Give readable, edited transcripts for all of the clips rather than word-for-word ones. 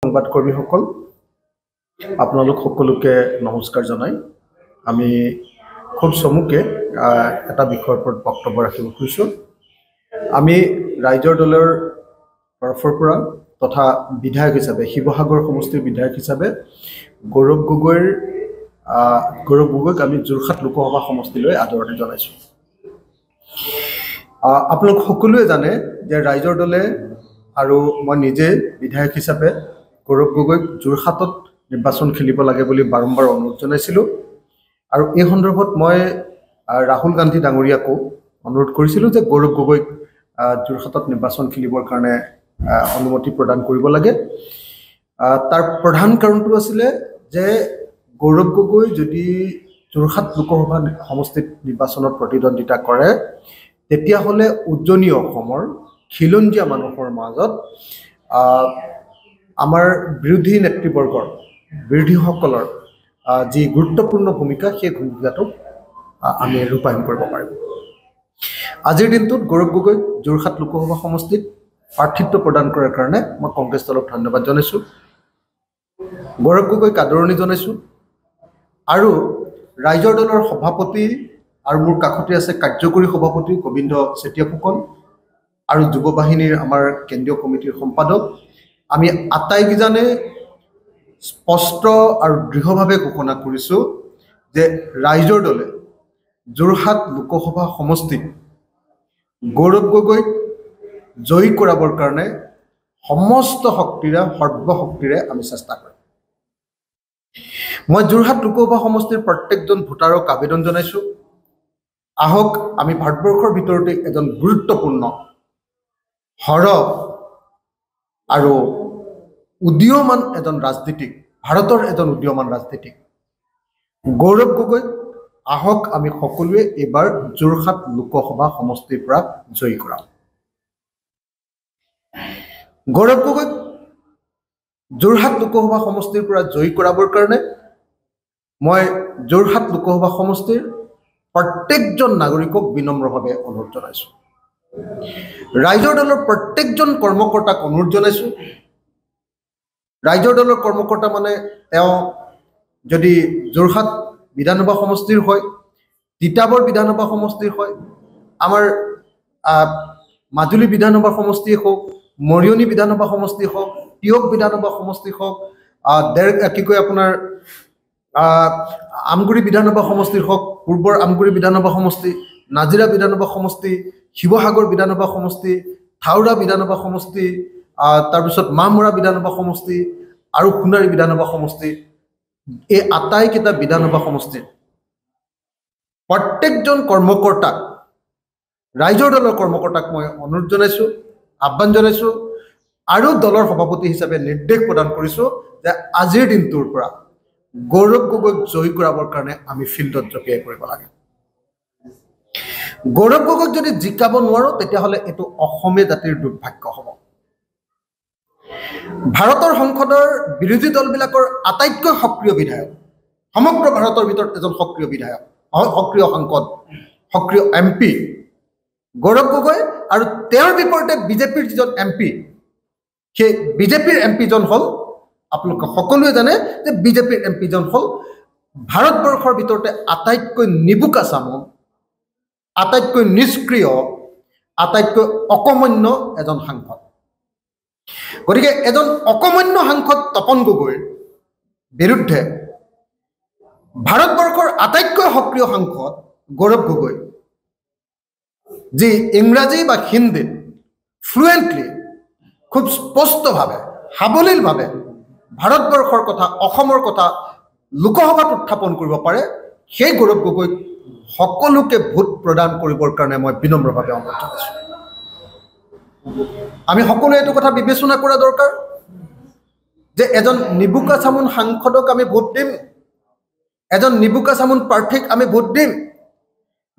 সংবাদকৰ্মীসকল আপোনালোক সকলোকে নমস্কাৰ জনাই আমি খুব চমুকে এটা বিষয়ৰ ওপৰত বক্তব্য ৰাখিব খুজিছো আমি ৰাইজৰ দলৰ তৰফৰ পৰা তথা বিধায়ক হিচাপে শিৱসাগৰ সমষ্টিৰ বিধায়ক হিচাপে গৌৰৱ গগৈক আমি যোৰহাট লোকসভা সমষ্টিলৈ আদৰণি জনাইছো আপোনালোক সকলোৱে জানে যে ৰাইজৰ দলে আৰু মই নিজে বিধায়ক হিচাপে গৌৰৱ গগৈক যোৰহাটত নিৰ্বাচন খেলিব লাগে বুলি বাৰম্বাৰ অনুৰোধ জনাইছিলোঁ আৰু এই সন্দৰ্ভত মই ৰাহুল গান্ধী ডাঙৰীয়াকো অনুৰোধ কৰিছিলোঁ যে গৌৰৱ গগৈক যোৰহাটত নিৰ্বাচন খেলিবৰ কাৰণে অনুমতি প্ৰদান কৰিব লাগে তাৰ প্ৰধান কাৰণটো আছিল যে গৌৰৱ গগৈ যদি যোৰহাট লোকসভা সমষ্টিত নিৰ্বাচনত প্ৰতিদ্বন্দ্বিতা কৰে তেতিয়াহ'লে উজনি অসমৰ খিলঞ্জীয়া মানুহৰ মাজত আমাৰ বিৰোধী নেতৃবৰ্গৰ বিৰোধীসকলৰ যি গুৰুত্বপূৰ্ণ ভূমিকা সেই ভূমিকাটো আমি ৰূপায়ণ কৰিব পাৰিম আজিৰ দিনটোত গৌৰৱ গগৈক যোৰহাট লোকসভা সমষ্টিত প্ৰাৰ্থিত্ব প্ৰদান কৰাৰ কাৰণে মই কংগ্ৰেছ দলক ধন্যবাদ জনাইছোঁ গৌৰৱ গগৈক আদৰণি জনাইছোঁ আৰু ৰাইজৰ দলৰ সভাপতি আৰু মোৰ কাষতে আছে কাৰ্যকৰী সভাপতি গোবিন্দ চেতিয়া ফুকন আৰু যুৱ বাহিনীৰ আমাৰ কেন্দ্ৰীয় কমিটিৰ সম্পাদক আমি আটাইকেইজনে স্পষ্ট আৰু দৃঢ়ভাৱে ঘোষণা কৰিছোঁ যে ৰাইজৰ দলে যোৰহাট লোকসভা সমষ্টিত গৌৰৱ গগৈক জয়ী কৰাবৰ কাৰণে সমস্ত শক্তিৰে সৰ্বশক্তিৰে আমি চেষ্টা কৰিম মই যোৰহাট লোকসভা সমষ্টিৰ প্ৰত্যেকজন ভোটাৰক আবেদন জনাইছোঁ আহক আমি ভাৰতবৰ্ষৰ ভিতৰতে এজন গুৰুত্বপূৰ্ণ সৰব আৰু উদীয়মান এজন ৰাজনীতিক ভাৰতৰ এজন উদীয়মান ৰাজনীতিক গৌৰৱ গগৈক আহক আমি সকলোৱে এবাৰ যোৰহাট লোকসভা সমষ্টিৰ পৰা জয়ী কৰাম গৌৰৱ গগৈক যোৰহাট লোকসভা সমষ্টিৰ পৰা জয়ী কৰাবৰ কাৰণে মই যোৰহাট লোকসভা সমষ্টিৰ প্ৰত্যেকজন নাগৰিকক বিনম্ৰভাৱে অনুৰোধ জনাইছোঁ ৰাইজৰ দলৰ প্ৰত্যেকজন কৰ্মকৰ্তাক অনুৰোধ জনাইছোঁ ৰাইজৰ দলৰ কৰ্মকৰ্তা মানে তেওঁ যদি যোৰহাট বিধানসভা সমষ্টিৰ হয় তিতাবৰ বিধানসভা সমষ্টিৰ হয় আমাৰ মাজুলী বিধানসভা সমষ্টি হওক মৰিয়নি বিধানসভা সমষ্টি হওক টিয়ক বিধানসভা সমষ্টি হওক কি কয় আপোনাৰ আমগুৰি বিধানসভা সমষ্টিৰ হওক পূৰ্বৰ আমগুৰি বিধানসভা সমষ্টি নাজিৰা বিধানসভা সমষ্টি শিৱসাগৰ বিধানসভা সমষ্টি থাউৰা বিধানসভা সমষ্টি তাৰপিছত মামৰা বিধানসভা সমষ্টি আৰু সোণাৰী বিধানসভা সমষ্টি এই আটাইকেইটা বিধানসভা সমষ্টিৰ প্ৰত্যেকজন কৰ্মকৰ্তাক ৰাইজৰ দলৰ কৰ্মকৰ্তাক মই অনুৰোধ জনাইছোঁ আহ্বান জনাইছোঁ আৰু দলৰ সভাপতি হিচাপে নিৰ্দেশ প্ৰদান কৰিছোঁ যে আজিৰ দিনটোৰ পৰা গৌৰৱ গগৈক জয়ী কৰাবৰ কাৰণে আমি ফিল্ডত জঁপিয়াই পৰিব লাগে গৌৰৱ গগৈক যদি জিকাব নোৱাৰোঁ তেতিয়াহ'লে এইটো অসমীয়া জাতিৰ দুৰ্ভাগ্য হ'ব ভাৰতৰ সংসদৰ বিৰোধী দলবিলাকৰ আটাইতকৈ সক্ৰিয় বিধায়ক সমগ্ৰ ভাৰতৰ ভিতৰত এজন সক্ৰিয় বিধায়ক সক্ৰিয় সাংসদ সক্ৰিয় MP গৌৰৱ গগৈ আৰু তেওঁৰ বিপৰীতে বিজেপিৰ যিজন MP সেই বিজেপিৰ MP জন হ'ল আপোনালোকে সকলোৱে জানে যে বিজেপিৰ MP জন হ'ল ভাৰতবৰ্ষৰ ভিতৰতে আটাইতকৈ নিবুকা চামন আটাইতকৈ নিষ্ক্ৰিয় আটাইতকৈ অকমন্য এজন সাংসদ গতিকে এজন অকমন্য সাংসদ তপন গগৈৰ বিৰুদ্ধে ভাৰতবৰ্ষৰ আটাইতকৈ সক্ৰিয় সাংসদ গৌৰৱ গগৈ যি ইংৰাজী বা হিন্দীত ফ্লুৱেণ্টলি খুব স্পষ্টভাৱে সাৱলীলভাৱে ভাৰতবৰ্ষৰ কথা অসমৰ কথা লোকসভাত উত্থাপন কৰিব পাৰে সেই গৌৰৱ গগৈক সকলোকে ভোট প্ৰদান কৰিবৰ কাৰণে মই বিনম্ৰভাৱে অনুৰোধ জনাইছোঁ আমি সকলোৱে এইটো কথা বিবেচনা কৰা দৰকাৰ যে এজন নিবুকা চামুন সাংসদক আমি ভোট দিম এজন নিবুকা চামুন প্ৰাৰ্থীক আমি ভোট দিম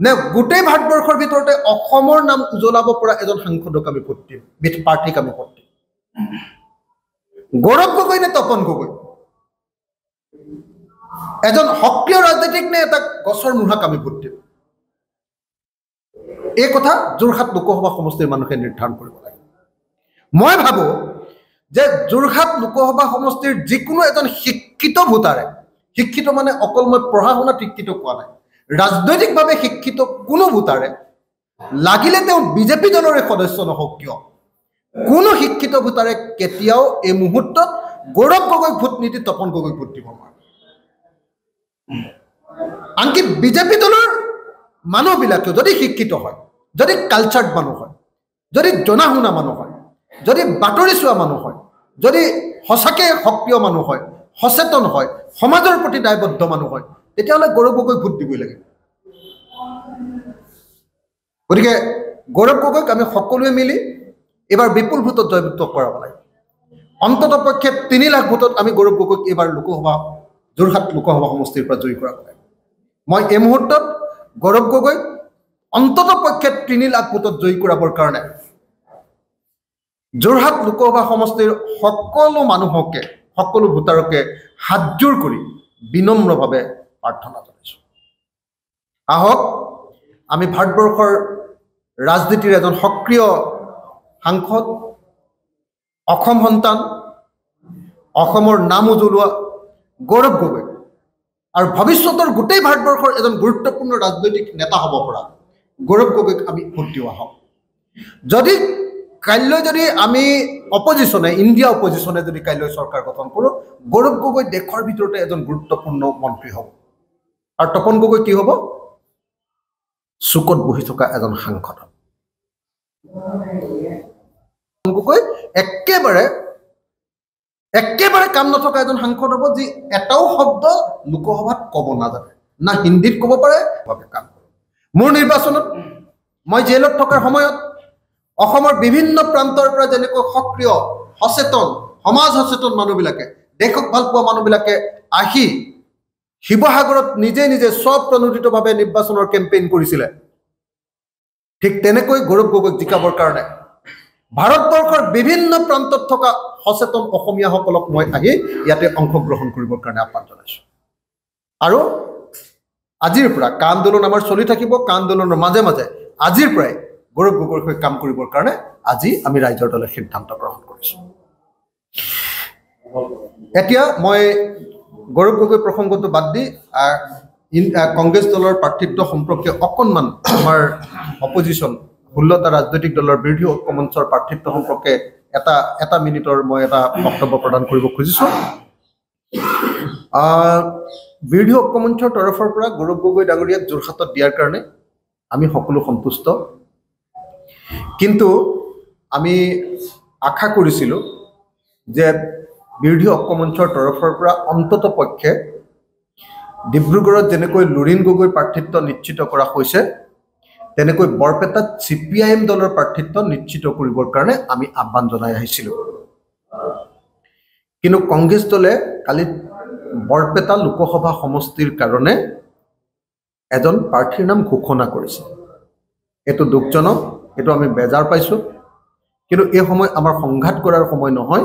নে গোটেই ভাৰতবৰ্ষৰ ভিতৰতে অসমৰ নাম উজ্বলাব পৰা এজন সাংসদক আমি ভোট দিম প্ৰাৰ্থীক আমি ভোট দিম গৌৰৱ গগৈ নে তপন গগৈ এজন সক্ৰিয় ৰাজনীতিক নে এটা গছৰ মূঢ়াক আমি ভোট দিম এই কথা যোৰহাট লোকসভা সমষ্টিৰ মানুহে নিৰ্ধাৰণ কৰিব লাগে মই ভাবোঁ যে যোৰহাট লোকসভা সমষ্টিৰ যিকোনো এজন শিক্ষিত ভোটাৰে, শিক্ষিত মানে অকল মই পঢ়া শুনাত শিক্ষিত কোৱা নাই, ৰাজনৈতিকভাৱে শিক্ষিত কোনো ভোটাৰে লাগিলে তেওঁ বিজেপি দলৰে সদস্য নহওক কিয়, কোনো শিক্ষিত ভোটাৰে কেতিয়াও এই মুহূৰ্তত গৌৰৱ গগৈক ভোট নিদি তপন গগৈক ভোট দিব নোৱাৰে। আনকি বিজেপি দলৰ মানুহবিলাকেও যদি শিক্ষিত হয়, যদি কালচাৰ্ড মানুহ হয়, যদি জনা শুনা মানুহ হয়, যদি বাতৰি চোৱা মানুহ হয়, যদি সঁচাকৈ সক্ৰিয় মানুহ হয়, সচেতন হয়, সমাজৰ প্ৰতি দায়বদ্ধ মানুহ হয়, তেতিয়াহ'লে গৌৰৱ গগৈক ভোট দিবই লাগে। গতিকে গৌৰৱ গগৈক আমি সকলোৱে মিলি এইবাৰ বিপুল ভোটত জয়যুক্ত কৰাব লাগে। অন্ততঃ পক্ষে 3 লাখ ভোটত আমি গৌৰৱ গগৈক এইবাৰ যোৰহাট লোকসভা সমষ্টিৰ পৰা জয়ী কৰাব লাগে। মই এই মুহূৰ্তত গৌৰৱ গগৈক অন্ততঃ পক্ষে 3 লাখ ভোটত জয়ী কৰাবৰ কাৰণে যোৰহাট লোকসভা সমষ্টিৰ সকলো মানুহকে, সকলো ভোটাৰকে হাতজোৰ কৰি বিনম্ৰভাৱে প্ৰাৰ্থনা জনাইছোঁ। আহক আমি ভাৰতবৰ্ষৰ ৰাজনীতিৰ এজন সক্ৰিয় সাংসদ, অসম সন্তান, অসমৰ নাম উজ্বলোৱা গৌৰৱ গগৈ আৰু ভৱিষ্যতৰ গোটেই ভাৰতবৰ্ষৰ এজন গুৰুত্বপূৰ্ণ ৰাজনৈতিক নেতা হ'ব পৰা গৌৰৱ গগৈক আমি ভোট দিওঁ। আহক যদি কাইলৈ যদি আমি অপজিশ্যনে, ইণ্ডিয়া অপজিশ্যনে যদি কাইলৈ চৰকাৰ গঠন কৰোঁ, গৌৰৱ গগৈ দেশৰ ভিতৰতে এজন গুৰুত্বপূৰ্ণ মন্ত্ৰী হ'ব আৰু তপন গগৈ কি হ'ব? চুকত বহি থকা এজন সাংসদ। গগৈ একেবাৰে কাম নথকা এজন সাংসদ হ'ব, যি এটাও শব্দ লোকসভাত ক'ব নাজানে, না হিন্দীত ক'ব পাৰে, কাম কৰে। মোৰ নিৰ্বাচনত মই জেলত থকাৰ সময়ত অসমৰ বিভিন্ন প্ৰান্তৰ পৰা যেনেকৈ সক্ৰিয়, সচেতন, সমাজ সচেতন মানুহবিলাকে, দেশক ভাল পোৱা মানুহবিলাকে আহি শিৱসাগৰত নিজে নিজে স্বপ্ৰণোদিতভাৱে নিৰ্বাচনৰ কেম্পেইন কৰিছিলে, ঠিক তেনেকৈ গৌৰৱ গগৈক জিকাবৰ কাৰণে ভাৰতবৰ্ষৰ বিভিন্ন প্ৰান্তত থকা সচেতন অসমীয়াসকলক মই আহি ইয়াতে অংশগ্ৰহণ কৰিবৰ কাৰণে আহ্বান জনাইছোঁ। আৰু আজিৰ পৰা কা আন্দোলন আমাৰ চলি থাকিব। কা আন্দোলনৰ মাজে মাজে আজিৰ পৰাই গৌৰৱ গগৈৰ হৈ কাম কৰিবৰ কাৰণে আজি আমি ৰাইজৰ দলে সিদ্ধান্ত গ্ৰহণ কৰিছোঁ। এতিয়া মই গৌৰৱ গগৈ প্ৰসংগটো বাদ দি কংগ্ৰেছ দলৰ প্ৰাৰ্থিত্ব সম্পৰ্কে অকণমান আমাৰ অপজিশ্যন 16টা ৰাজনৈতিক দলৰ বিৰোধী ঐক্য মঞ্চৰ প্ৰাৰ্থিত্ব সম্পৰ্কে এটা মিনিটৰ মই এটা বক্তব্য প্ৰদান কৰিব খুজিছোঁ। বিৰোধী ঐক্য মঞ্চৰ তৰফৰ পৰা গৌৰৱ গগৈ ডাঙৰীয়াক যোৰহাটত দিয়াৰ কাৰণে আমি সকলো সন্তুষ্ট, কিন্তু আমি আশা কৰিছিলোঁ যে বিৰোধী ঐক্য মঞ্চৰ তৰফৰ পৰা অন্ততঃ পক্ষে ডিব্ৰুগড়ত যেনেকৈ লুৰিণ গগৈৰ প্ৰাৰ্থিত্ব নিশ্চিত কৰা হৈছে, তেনেকৈ বৰপেটাত CPIM দলৰ প্ৰাৰ্থিত্ব নিশ্চিত কৰিবৰ কাৰণে আমি আহ্বান জনাই আহিছিলোঁ। কিন্তু কংগ্ৰেছ দলে কালি বৰপেটা লোকসভা সমষ্টিৰ কাৰণে এজন প্ৰাৰ্থীৰ নাম ঘোষণা কৰিছে। এইটো দুখজনক, এইটো আমি বেজাৰ পাইছোঁ, কিন্তু এই সময় আমাৰ সংঘাত কৰাৰ সময় নহয়।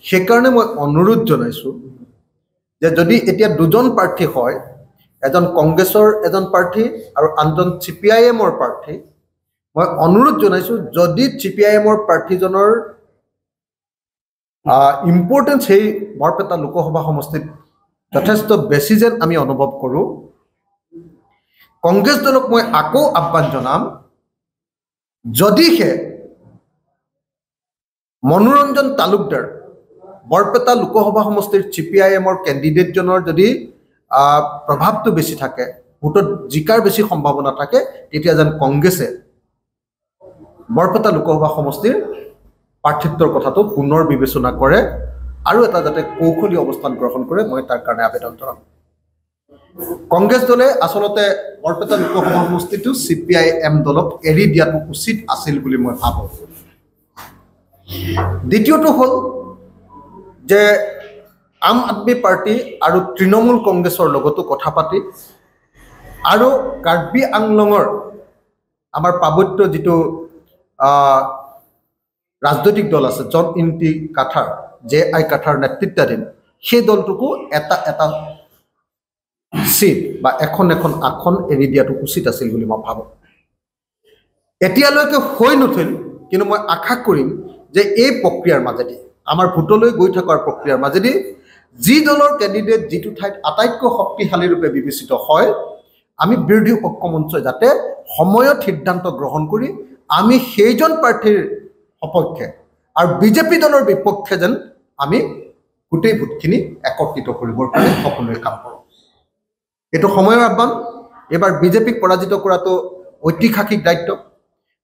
সেইকাৰণে মই অনুৰোধ জনাইছোঁ যে যদি এতিয়া দুজন প্ৰাৰ্থী হয়, এজন কংগ্ৰেছৰ এজন প্ৰাৰ্থী আৰু আনজন CPIMৰ প্ৰাৰ্থী, মই অনুৰোধ জনাইছোঁ যদি CPIMৰ প্ৰাৰ্থীজনৰ ইম্পৰ্টেঞ্চ সেই বৰপেটা লোকসভা সমষ্টিত যথেষ্ট বেছি যেন আমি অনুভৱ কৰোঁ, কংগ্ৰেছ দলক মই আকৌ আহ্বান জনাম, যদিহে মনোৰঞ্জন তালুকদাৰ বৰপেটা লোকসভা সমষ্টিৰ CPIMৰ কেণ্ডিডেটজনৰ যদি প্ৰভাৱটো বেছি থাকে, ভোটত জিকাৰ বেছি সম্ভাৱনা থাকে, তেতিয়া যেন কংগ্ৰেছে বৰপেটা লোকসভা সমষ্টিৰ প্ৰাৰ্থিত্বৰ কথাটো পুনৰ বিবেচনা কৰে আৰু এটা যাতে কৌশলী অৱস্থান গ্ৰহণ কৰে, মই তাৰ কাৰণে আবেদন জনাম। কংগ্ৰেছ দলে আচলতে বৰপেটা লোকসভা সমষ্টিটো CPIM দলক এৰি দিয়াটো উচিত আছিল বুলি মই ভাবোঁ। দ্বিতীয়টো হ'ল যে আম আদমি পাৰ্টি আৰু তৃণমূল কংগ্ৰেছৰ লগতো কথা পাতি আৰু কাৰ্বি আংলঙৰ আমাৰ পাৰ্বত্য যিটো ৰাজনৈতিক দল আছে, জন ইনটি কাঠাৰ, JI কাঠাৰ নেতৃত্বাধীন সেই দলটোকো এটা চিট বা এখন আসন এৰি দিয়াটো উচিত আছিল বুলি মই ভাবোঁ। এতিয়ালৈকে হৈ নুঠিল, কিন্তু মই আশা কৰিম যে এই প্ৰক্ৰিয়াৰ মাজেদি আমাৰ ভোটলৈ গৈ থকাৰ প্ৰক্ৰিয়াৰ মাজেদি যি দলৰ কেণ্ডিডেট যিটো ঠাইত আটাইতকৈ শক্তিশালী ৰূপে বিবেচিত হয় আমি বিৰোধী ঐক্য মঞ্চই যাতে সময়ত সিদ্ধান্ত গ্ৰহণ কৰি আমি সেইজন প্ৰাৰ্থীৰ সপক্ষে আৰু বিজেপি দলৰ বিপক্ষে যেন আমি গোটেই ভোটখিনি একত্ৰিত কৰিবৰ কাৰণে সকলোৱে কাম কৰোঁ এইটো সময়ৰ আহ্বান এবাৰ বিজেপিক পৰাজিত কৰাটো ঐতিহাসিক দায়িত্ব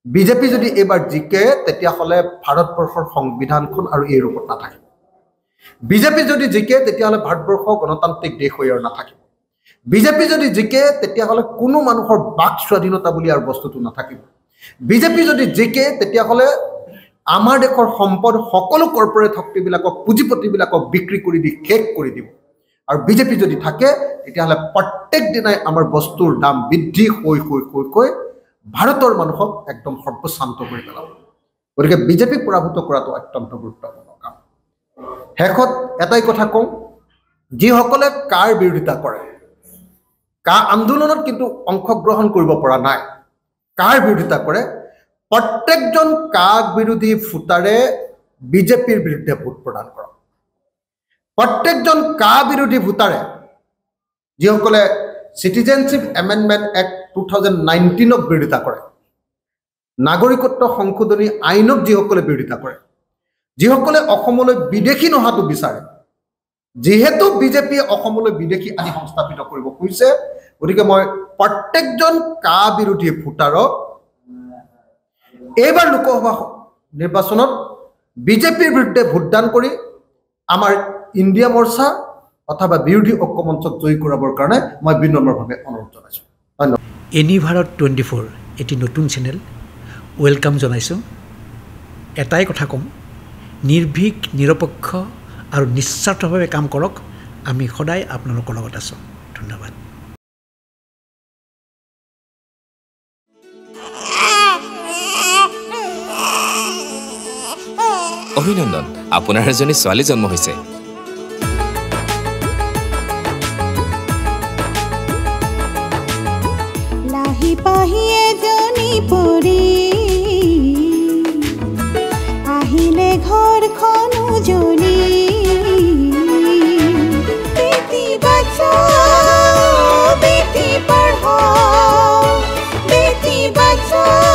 বিজেপি যদি এবাৰ জিকে তেতিয়াহ'লে ভাৰতবৰ্ষৰ সংবিধানখন আৰু এই ৰূপত নাথাকিব বিজেপি যদি জিকে তেতিয়াহ'লে ভাৰতবৰ্ষ গণতান্ত্ৰিক দেশ হৈ আৰু নাথাকিব বিজেপি যদি জিকে তেতিয়াহ'লে কোনো মানুহৰ বাক স্বাধীনতা বুলি আৰু বস্তুটো নাথাকিব বিজেপি যদি জিকে তেতিয়াহ'লে আমাৰ দেশৰ সম্পদ সকলো কৰ্পৰেট শক্তিবিলাকক পুঁজিপতিবিলাকক বিক্ৰী কৰি দি শেষ কৰি দিব আৰু বিজেপি যদি থাকে তেতিয়াহ'লে প্ৰত্যেক দিনাই আমাৰ বস্তুৰ দাম বৃদ্ধি হৈ ভাৰতৰ মানুহক একদম সৰ্বশান্ত কৰি পেলাব গতিকে বিজেপিক পৰাভূত কৰাটো অত্যন্ত গুৰুত্বপূৰ্ণ কাম শেষত এটাই কথা কওঁ যিসকলে কাৰ বিৰোধিতা কৰে কা আন্দোলনত কিন্তু অংশগ্ৰহণ কৰিব পৰা নাই কাৰ বিৰোধিতা কৰে প্ৰত্যেকজন কাক বিৰোধী ভোটাৰে বিজেপিৰ বিৰুদ্ধে ভোট প্ৰদান কৰক প্ৰত্যেকজন কা বিৰোধী ভোটাৰে যিসকলে সিটিজেনশিপ এমেন্ডমেন্ট এক্ট 2019ক বিৰোধিতা কৰে নাগৰিকত্ব সংশোধনী আইনক যিসকলে বিৰোধিতা কৰে যিসকলে অসমলৈ বিদেশী নহাটো বিচাৰে যেহেতু বিজেপি অসমলৈ বিদেশী আদি সংস্থাপিত কৰিব খুজিছে গতিকে মই প্ৰত্যেকজন কা বিৰোধী ভোটাৰক এইবাৰ লোকসভা নিৰ্বাচনত বিজেপিৰ বিৰুদ্ধে ভোটদান কৰি আমাৰ ইণ্ডিয়া মৰ্চা অথবা বিৰোধী ঐক্য মঞ্চক জয়ী কৰাবৰ কাৰণে মই বিনম্ৰভাৱে অনুৰোধ জনাইছোঁ ধন্যবাদ এনি ভাৰত 24 এটি নতুন চেনেল ওয়েলকাম জনাইছোঁ এটাই কথা ক'ম নিৰ্ভীক নিৰপেক্ষ আৰু নিস্বাৰ্থভাৱে কাম কৰক আমি সদায় আপোনালোকৰ লগত আছোঁ ধন্যবাদ অভিনন্দন আপোনাৰ এজনী ছোৱালী জন্ম হৈছে লাহি পাহি এজনী পৰি আহিলে ঘৰখন উজলি বেটি বচাও বেটি পঢ়াও বেটি বচাও